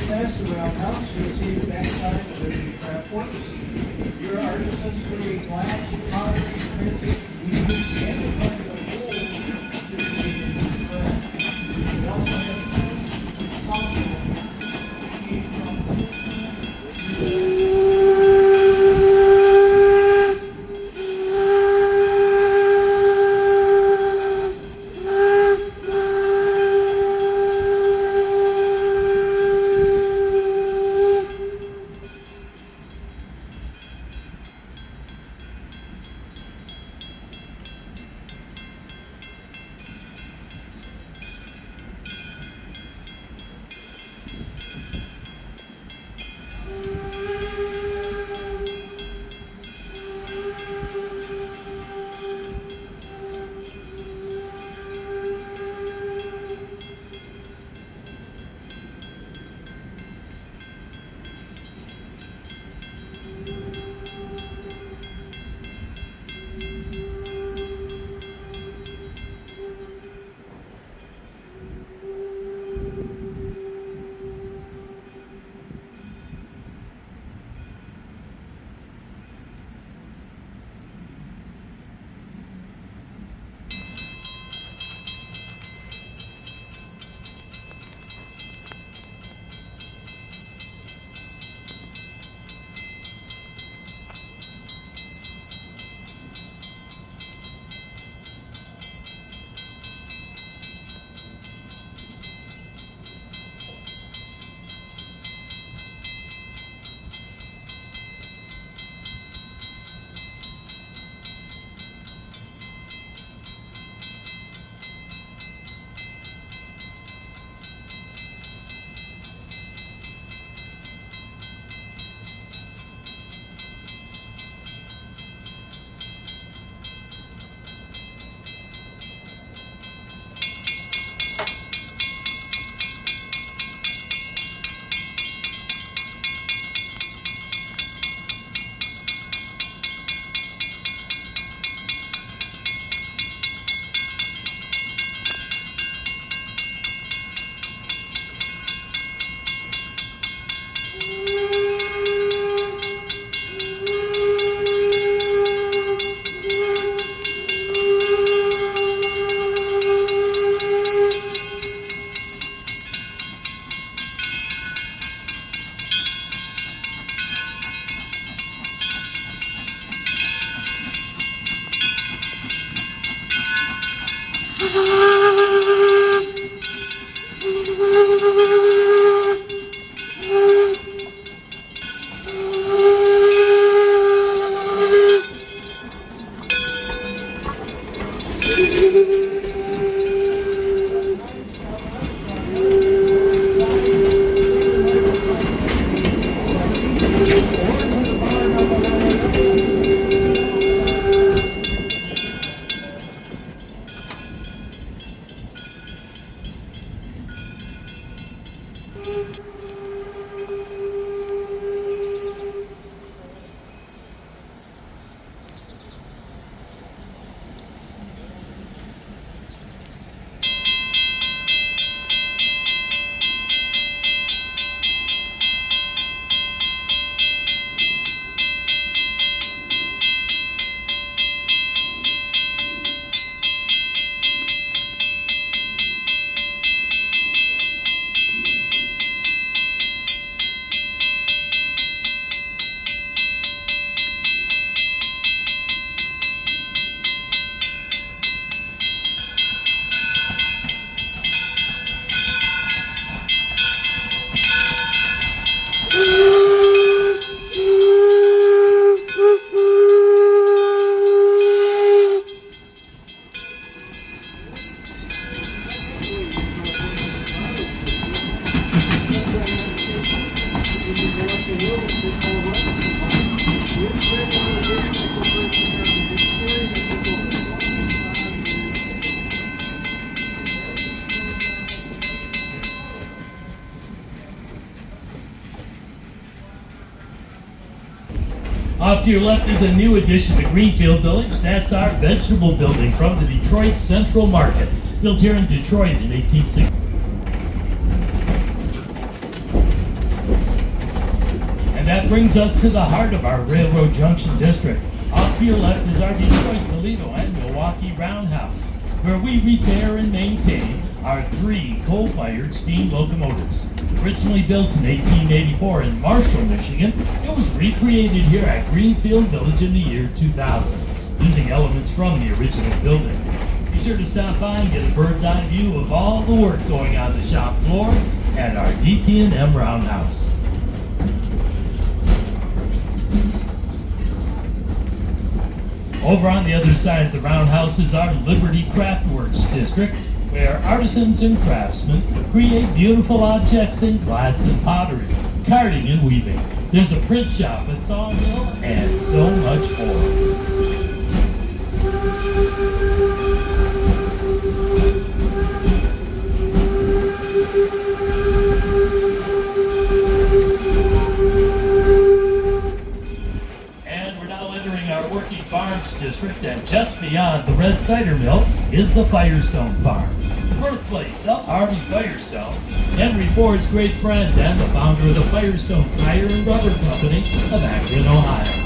Pass around house, you'll see the backside of the craft works. Your artisans create glass, pottery, printing, weaving, and the kind of wool to create a craft. We also have tools, software, Off to your left is a new addition to Greenfield Village. That's our vegetable building from the Detroit Central Market, built here in Detroit in 1860. And that brings us to the heart of our Railroad Junction district. Off to your left is our Detroit, Toledo, and Milwaukee Roundhouse, where we repair and maintain our 3 coal-fired steam locomotives. Originally built in 1884 in Marshall, Michigan, it was recreated here at Greenfield Village in the year 2000, using elements from the original building. Be sure to stop by and get a bird's eye view of all the work going on the shop floor at our DT&M Roundhouse. Over on the other side of the Roundhouse is our Liberty Craftworks district, where artisans and craftsmen create beautiful objects in glass and pottery, carding and weaving. There's a print shop, a sawmill, and so much more. Farms district, and just beyond the Red Cider Mill is the Firestone Farm, the birthplace of Harvey Firestone, Henry Ford's great friend and the founder of the Firestone Tire and Rubber Company of Akron, Ohio.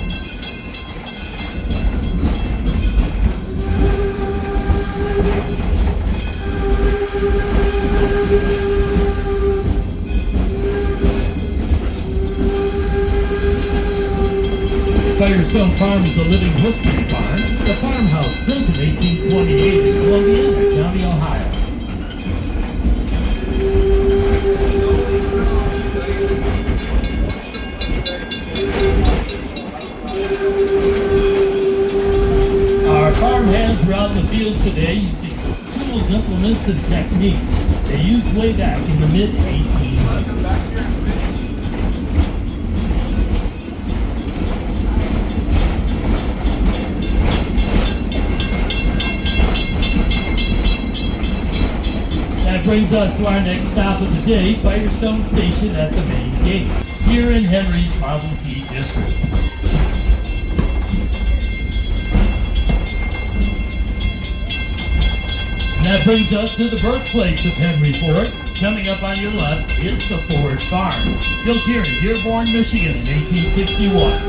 Firestone Farm is a living history farm. The farmhouse built in 1828 in Columbia County, Ohio. Our farm hands are out in the fields today using tools, implements, and techniques they used way back in the mid-1800s. That brings us to our next stop of the day, Firestone Station at the main gate, here in Henry's Model T district. And that brings us to the birthplace of Henry Ford. Coming up on your left is the Ford Farm, built here in Dearborn, Michigan in 1861.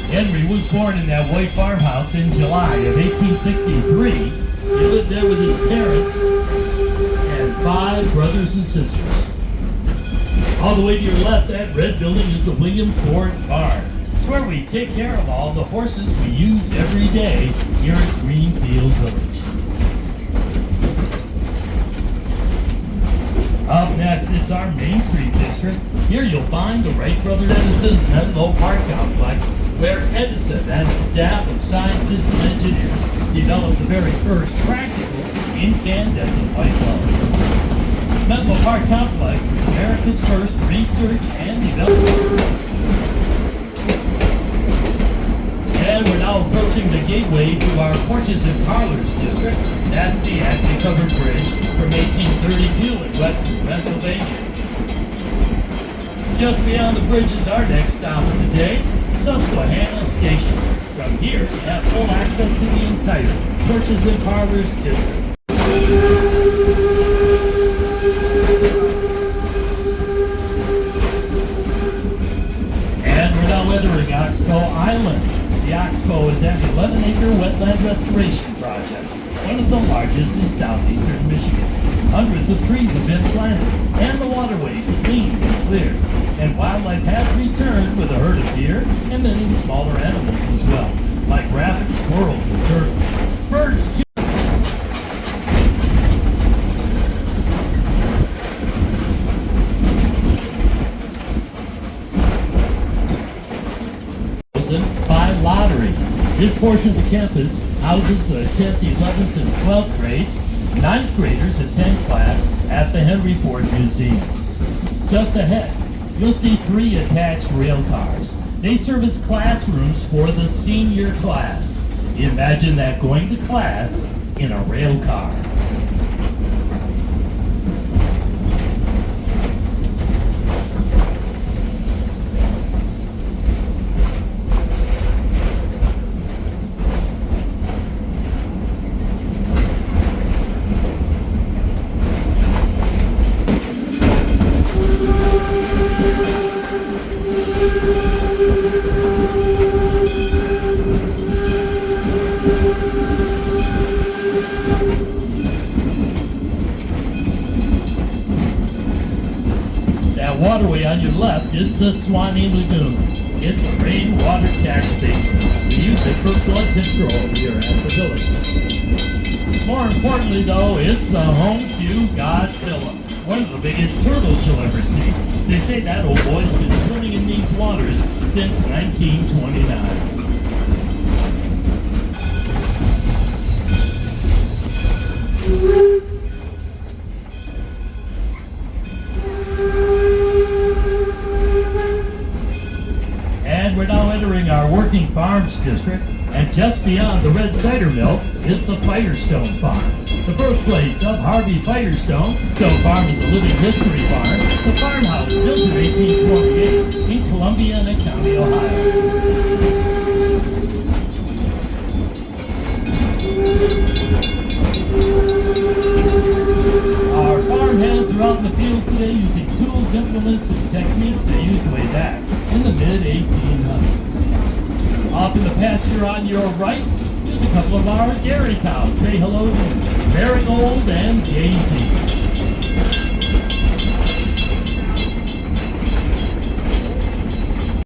Henry was born in that white farmhouse in July of 1863. He lived there with his parents and 5 brothers and sisters. All the way to your left, that red building is the William Ford Barn. It's where we take care of all the horses we use every day here at Greenfield Village. Up next, it's our Main Street district. Here you'll find the Wright Brothers Edison's Menlo Park Complex, where Edison and his staff of scientists and engineers developed the very first practical incandescent light bulb. Menlo Park Complex is America's first research and development. And we're now approaching the gateway to our Porches and Parlors district. That's the Acme Covered Bridge from 1832 in western Pennsylvania. Just beyond the bridge is our next stop of the day, Susquehanna Station. From here, we have full access to the entire Porches and Parlors district. And we're now entering Oxbow Island. The Oxbow is an 11-acre wetland restoration project, one of the largest in southeastern Michigan. Hundreds of trees have been planted, and the waterways cleaned and cleared. And wildlife has returned with a herd of deer and many smaller animals as well, like rabbits, squirrels, and turtles. Birds, too. By lottery. This portion of the campus houses the 10th, 11th, and 12th grades. 9th graders attend class at the Henry Ford Museum. Just ahead, you'll see 3 attached rail cars. They serve as classrooms for the senior class. Imagine that, going to class in a rail car. Waterway on your left is the Swanee Lagoon. It's a rainwater catch basin. We use it for flood control here at the village. More importantly though, it's the home to Godzilla, one of the biggest turtles you'll ever see. They say that old boy's been swimming in these waters since 1929. We're now entering our Working Farms district, and just beyond the Red Cider Mill is the Firestone Farm. The birthplace of Harvey Firestone. Stone Farm is a living history farm. The farmhouse built in 1828 in Columbiana County, Ohio. Our farm hands are out in the fields today using tools, implements, and techniques they used way back in the mid-1800s. Off in the pasture on your right, here's a couple of our dairy cows. Say hello to Marigold and Daisy.